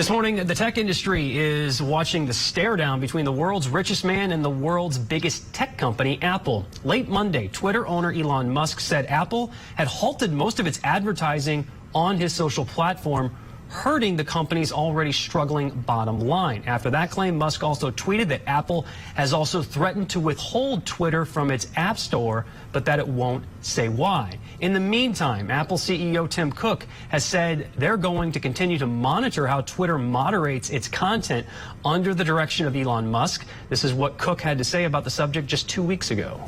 This morning, the tech industry is watching the stare down between the world's richest man and the world's biggest tech company, Apple. Late Monday, Twitter owner Elon Musk said Apple had halted most of its advertising on his social platform, hurting the company's already struggling bottom line. After that claim, Musk also tweeted that Apple has also threatened to withhold Twitter from its App Store, but that it won't say why. In the meantime, Apple CEO Tim Cook has said they're going to continue to monitor how Twitter moderates its content under the direction of Elon Musk. This is what Cook had to say about the subject just 2 weeks ago.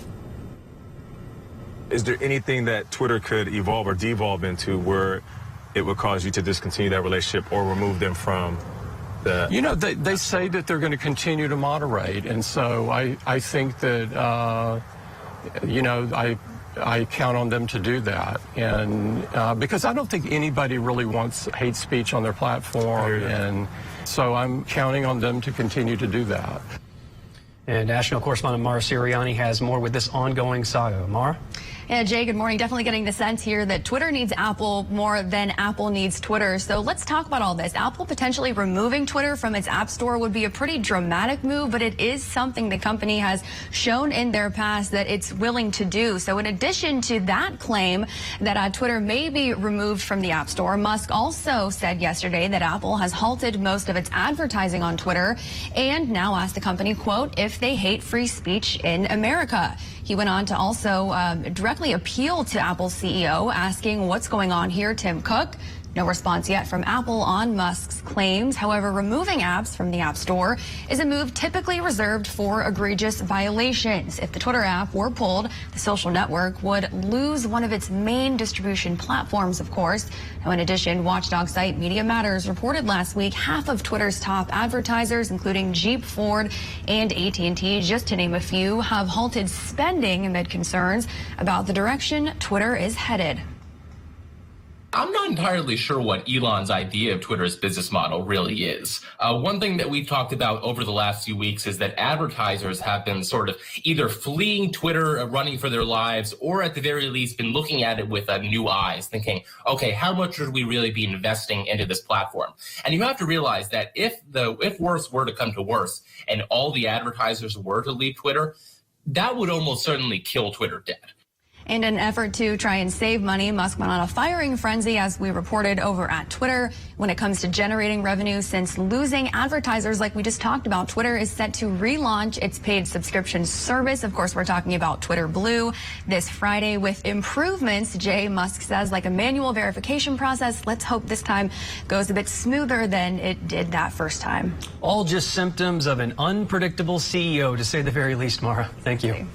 Is there anything that Twitter could evolve or devolve into where it would cause you to discontinue that relationship or remove them from the... You know, they say that they're going to continue to moderate, and so I think that, you know, I count on them to do that, and because I don't think anybody really wants hate speech on their platform, and so I'm counting on them to continue to do that. And national correspondent Mara Sirianni has more with this ongoing saga. Mara? Yeah, Jay, good morning. Definitely getting the sense here that Twitter needs Apple more than Apple needs Twitter. So let's talk about all this. Apple potentially removing Twitter from its App Store would be a pretty dramatic move, but it is something the company has shown in their past that it's willing to do. So in addition to that claim that Twitter may be removed from the App Store, Musk also said yesterday that Apple has halted most of its advertising on Twitter and now asked the company, quote, if they hate free speech in America. He went on to also directly appeal to Apple's CEO, asking what's going on here, Tim Cook. No response yet from Apple on Musk's claims. However, removing apps from the App Store is a move typically reserved for egregious violations. If the Twitter app were pulled, the social network would lose one of its main distribution platforms, of course. Now, in addition, watchdog site Media Matters reported last week half of Twitter's top advertisers, including Jeep, Ford, and AT&T, just to name a few, have halted spending amid concerns about the direction Twitter is headed. I'm not entirely sure what Elon's idea of Twitter's business model really is. One thing that we've talked about over the last few weeks is that advertisers have been sort of either fleeing Twitter, running for their lives, or at the very least been looking at it with new eyes, thinking, okay, how much should we really be investing into this platform? And you have to realize that if worse were to come to worse and all the advertisers were to leave Twitter, that would almost certainly kill Twitter dead. In an effort to try and save money, Musk went on a firing frenzy, as we reported over at Twitter. When it comes to generating revenue, since losing advertisers like we just talked about, Twitter is set to relaunch its paid subscription service. Of course, we're talking about Twitter Blue this Friday with improvements, Jay. Musk says, like a manual verification process. Let's hope this time goes a bit smoother than it did that first time. All just symptoms of an unpredictable CEO, to say the very least, Mara. Thank you.